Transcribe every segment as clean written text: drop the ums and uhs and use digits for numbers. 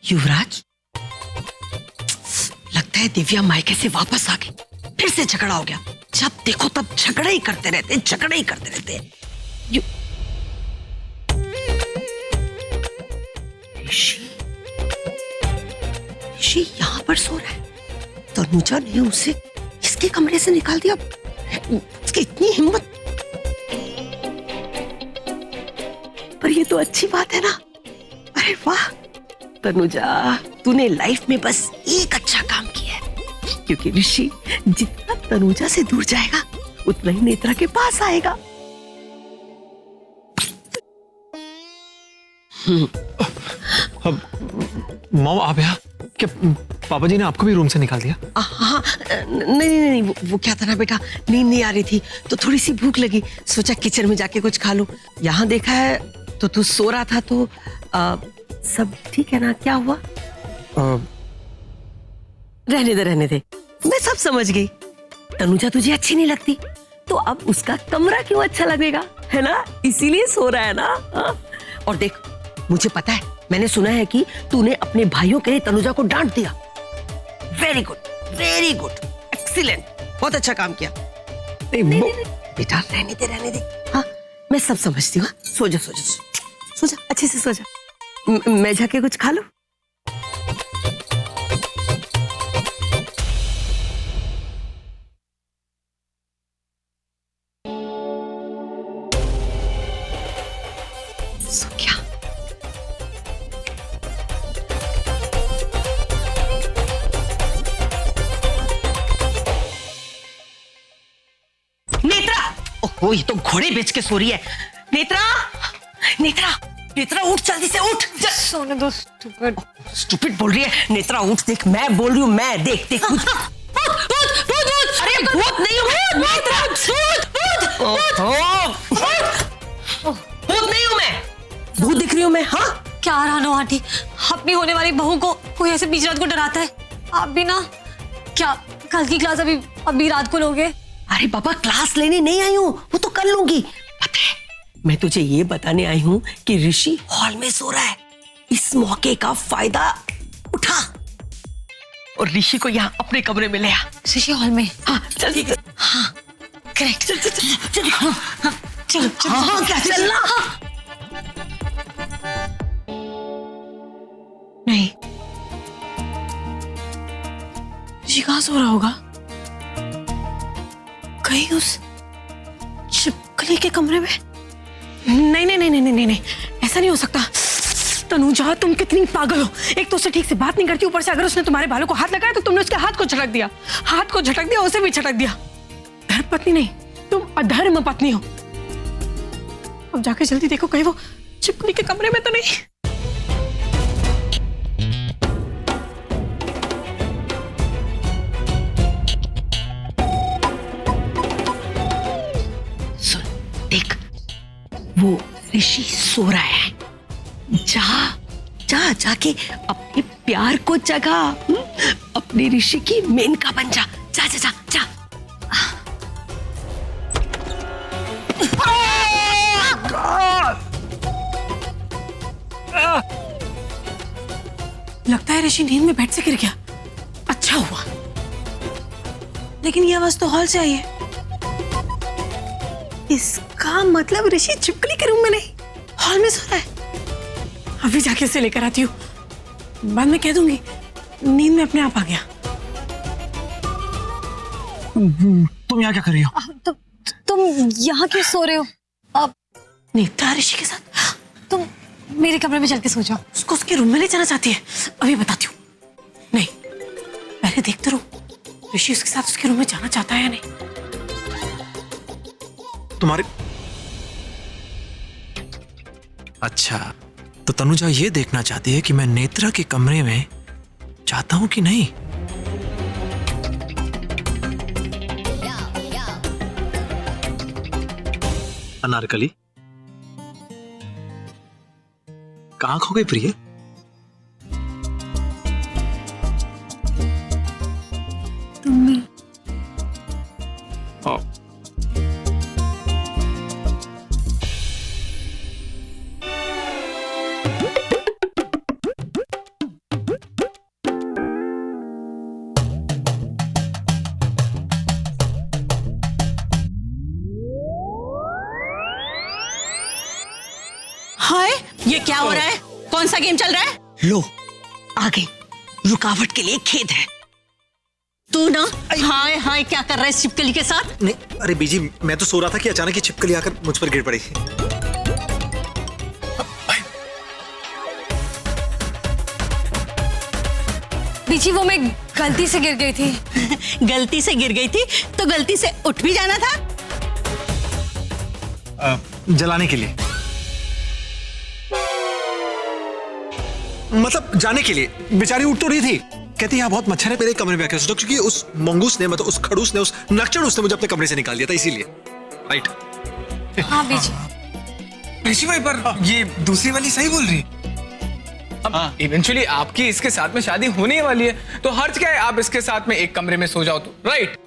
युवराज, लगता है दिव्या मायके से वापस आ गई, फिर से झगड़ा हो गया। जब देखो तब झगड़ा ही करते रहते, झगड़ा ही करते रहते। ऋषि यहाँ पर सो रहा है। तनुजा ने उसे इसके कमरे से निकाल दिया। उसकी इतनी हिम्मत। पर ये तो अच्छी बात है ना। अरे वाह तनुजा, तूने लाइफ में बस एक अच्छा काम किया है, क्योंकि ऋषि जितना तनुजा से दूर जाएगा उतना ही नेत्रा के पास आएगा। मॉम आप यहाँ क्या? पापा जी ने आपको भी रूम से निकाल दिया? हाँ, नहीं, वो क्या था ना बेटा, नींद नहीं आ रही थी तो थोड़ी सी भूख लगी, सोचा किचन में जाके कुछ खा लूं। यहाँ देखा है तो तू सो रहा था, तो सब ठीक है ना? क्या हुआ? रहने दे, मैं सब समझ गई। तनुजा तुझे अच्छी नहीं लगती तो अब उसका कमरा क्यों अच्छा लगेगा, है ना? इसीलिए सो रहा है ना। और देख, मुझे पता है, मैंने सुना है कि तूने अपने भाइयों के लिए तनुजा को डांट दिया। वेरी गुड, एक्सीलेंट, बहुत अच्छा काम किया। नहीं, बेटा रहने दे। हाँ, मैं सब समझती हूँ। सो जा, अच्छे से सो जा। मैं जाके कुछ खा लूं? सो क्या? नेत्रा! ओहो, ये तो घोड़े बेच के सो रही है। नेत्रा, उठ, जल्दी से उठ। सोने दो। स्टूपिड बोल रही है। नेत्रा उठ, देख मैं बोल रही हूँ, मैं देख। भूत! अरे भूत नहीं हूँ नेत्रा, भूत नहीं हूँ मैं, भूत दिख रही हूँ मैं। हाँ क्या रानो आंटी, अपनी होने वाली बहू को कोई ऐसे बीच रात को डराता है? आप भी ना, क्या कल की क्लास अभी रात को लोगे? अरे बाबा, क्लास लेने नहीं आई हूँ, वो तो कर लूंगी। पता है, मैं तुझे ये बताने आई हूँ कि ऋषि हॉल में सो रहा है। इस मौके का फायदा उठा और ऋषि को यहाँ अपने कमरे में ले आ। ऋषि हॉल में? हाँ चल। हाँ करेक्ट। चल। चलो। हाँ क्या चलना? नहीं, ऋषि कहाँ सो रहा होगा? कहीं उस छिपकली के कमरे में? नहीं, ऐसा नहीं हो सकता। तनुजा, तुम कितनी पागल हो। एक तो उससे ठीक से बात नहीं करती, ऊपर से अगर उसने तुम्हारे बालों को हाथ लगाया तो तुमने उसके हाथ को झटक दिया, उसे भी झटक दिया। धर्म पत्नी नहीं, तुम अधर्म पत्नी हो। अब जाके जल्दी देखो कहीं वो छिपकली के कमरे में तो नहीं। सुन, देख, वो ऋषि सो रहा है। जाके अपने प्यार को जगा। अपने ऋषि की मेनका बन जा। जा। लगता है ऋषि नींद में बेड से गिर गया। अच्छा हुआ, लेकिन ये आवाज तो हॉल से आई है। इसका मतलब ऋषि छिपकली के रूम में नहीं, हॉल में सो रहा है। अभी जाके उसे लेकर आती हूँ, बाद में कह दूंगी नींद में अपने आप आ गया। तुम यहाँ क्या कर रही हो? तुम यहाँ क्यों सो रहे हो? अब नेत्रा ऋषि के साथ? तुम मेरे कमरे में चल के सो जाओ। उसको उसके रूम में ले जाना चाहती है? अभी बताती हूँ। नहीं, पहले देखते रहो ऋषि उसके साथ उसके रूम में जाना चाहता है या नहीं। तुम्हारे अच्छा, तो तनुजा ये देखना चाहती है कि मैं नेत्रा के कमरे में जाता हूं कि नहीं। अनारकली, कहां खो गई प्रिय? तुम सा गेम चल रहा है? लो आगे, रुकावट के लिए खेद है। तू ना हाय हाय क्या कर रहा है इस छिपकली के साथ? नहीं अरे बीजी, मैं तो सो रहा था कि अचानक ये छिपकली आकर मुझ पर गिर पड़ी। बीजी वो मैं गलती से गिर गई थी। गलती से गिर गई थी तो गलती से उठ भी जाना था। जलाने के लिए, मतलब जाने के लिए। बेचारी उठ तो रही थी, कहती यहाँ बहुत मच्छर है, मेरे कमरे में आकर सो, क्योंकि उस मंगूस ने, मतलब उस खड़ूस ने, उस नक्चड़ ने मुझे अपने कमरे से निकाल दिया था, इसीलिए। राइट? हाँ बीजी। ऋषि भाई, पर ये दूसरी वाली सही बोल रही। अब इवेंचुअली आपकी इसके साथ में शादी होने ही वाली है, तो हर्ज क्या है आप इसके साथ में एक कमरे में सो जाओ तो, राइट?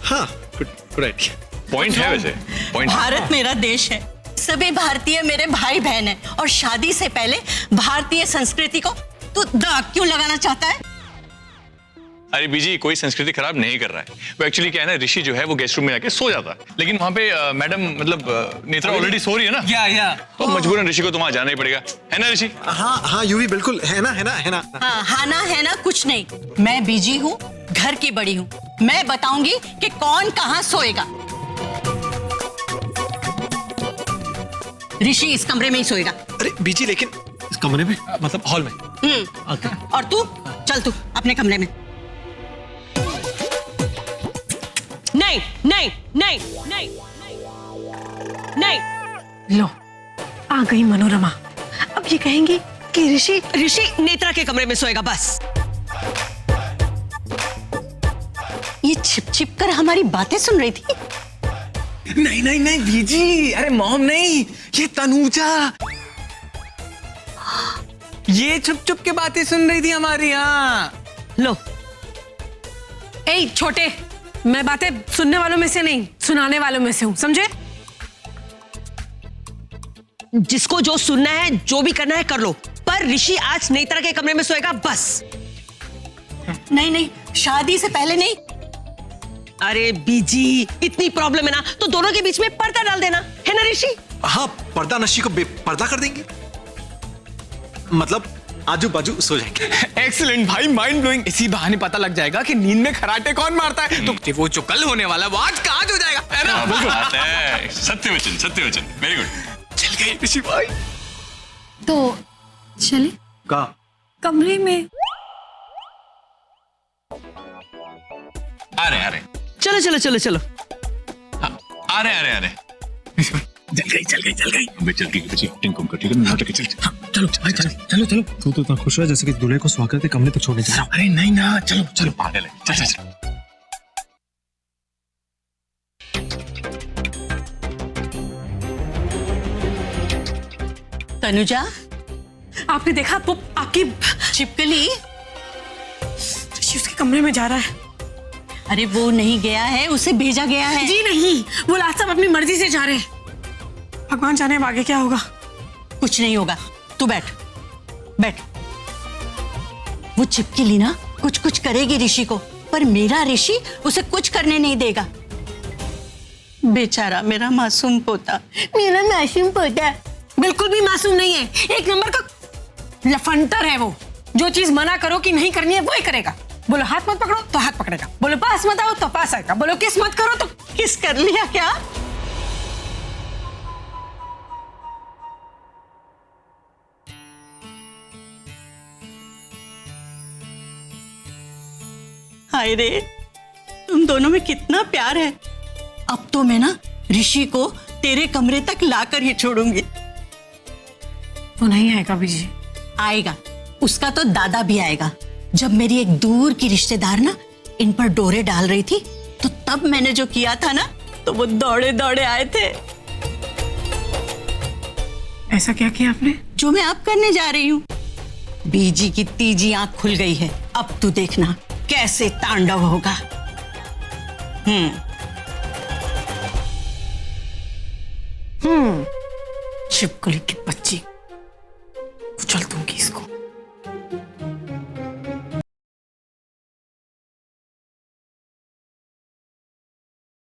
हाँ, गुड आइडिया। पॉइंट है वैसे, पॉइंट। भारत मेरा देश है, सभी भारतीय मेरे भाई बहन हैं, और शादी से पहले भारतीय संस्कृति को तू दाग क्यों लगाना चाहता है? अरे बीजी, कोई संस्कृति खराब नहीं कर रहा है। वो एक्चुअली क्या है ना, ऋषि जो है वो गेस्ट रूम में जाके सो जाता है, लेकिन वहाँ पे मैडम मतलब नेत्रा ऑलरेडी सो रही है ना, या तो मजबूरन ऋषि को तो वहाँ जाना ही पड़ेगा, है ना ऋषि? हाँ हाँ यूवी, बिल्कुल, है ना। हाँ हाना है ना, कुछ नहीं। मैं बीजी हूँ, घर की बड़ी हूँ, मैं बताऊंगी कि कौन कहाँ सोएगा। ऋषि इस कमरे में ही सोएगा। अरे बीजी, लेकिन इस कमरे में, मतलब हॉल में। और तू चल, तू अपने कमरे में। नहीं नहीं नहीं नहीं नहीं। लो आ गई मनोरमा। अब ये कहेंगी कि ऋषि नेत्रा के कमरे में सोएगा, बस। ये छिप छिप कर हमारी बातें सुन रही थी। नहीं नहीं नहीं बीजी, अरे मॉम नहीं, ये तनुजा, ये छुप छुप के बातें सुन रही थी हमारी। यहाँ लो ए छोटे, मैं बातें सुनने वालों में से नहीं, सुनाने वालों में से हूँ, समझे? जिसको जो सुनना है, जो भी करना है कर लो, पर ऋषि आज नेत्रा के कमरे में सोएगा, बस। नहीं नहीं, शादी से पहले नहीं। अरे बीजी, इतनी प्रॉब्लम है ना, तो दोनों के बीच में पर्दा डाल देना, है ना ऋषि? हाँ, पर्दा नशी को बेपर्दा कर देंगे, मतलब आजू बाजू सो जाएंगे। एक्सीलेंट भाई, माइंड ब्लोइंग। इसी बहाने पता लग जाएगा कि नींद में खराटे कौन मारता है, तो वो जो कल होने वाला वो आज कहाँ हो जाएगा, है ना? बिल्कुल बात है, सत्यवचन सत्यवचन, वेरी गुड। चल गई ऋषि भाई। तो चले का कमरे में। आ रहे चलो चलो चलो चलो। आ रहे चल गई। अबे चल ठीक है, टिंकुम कर, ठीक है, नाटक चल। चलो तू तो इतना खुश है जैसे कि दूल्हे को स्वागत के कमरे तक छोड़ने जा रहा हूँ। अरे नहीं ना, चलो पागल है, चल। तनुजा, आपने देखा वो आपकी छिपकली? ऋषि उसके कमरे में जा रहा है। अरे वो नहीं गया है, उसे भेजा गया है। जी नहीं, वो लास्ट साहब अपनी मर्जी से जा रहे हैं। भगवान जाने अब आगे क्या होगा। कुछ नहीं होगा, तू बैठ। वो छिपकली ना कुछ करेगी ऋषि को, पर मेरा ऋषि उसे कुछ करने नहीं देगा। बेचारा मेरा मासूम पोता। बिल्कुल भी मासूम नहीं है, एक नंबर का लफंटर है वो। जो चीज मना करो कि नहीं करनी है वो ही करेगा। बोलो हाथ मत पकड़ो तो हाथ पकड़ेगा, बोलो पास मत आओ तो पास आएगा, बोलो किस मत करो तो किस कर लिया क्या? हाय रे, तुम दोनों में कितना प्यार है। अब तो मैं ना ऋषि को तेरे कमरे तक लाकर ही छोड़ूंगी। वो नहीं आएगा बीजी। आएगा, उसका तो दादा भी आएगा। जब मेरी एक दूर की रिश्तेदार ना इन पर डोरे डाल रही थी, तो तब मैंने जो किया था ना, तो वो दौड़े दौड़े आए थे। ऐसा क्या किया आपने? जो मैं अब करने जा रही हूँ। बीजी की तीजी आंख खुल गई है, अब तू देखना कैसे तांडव होगा। छिपकली की बच्ची, उछल दूंगी इसको।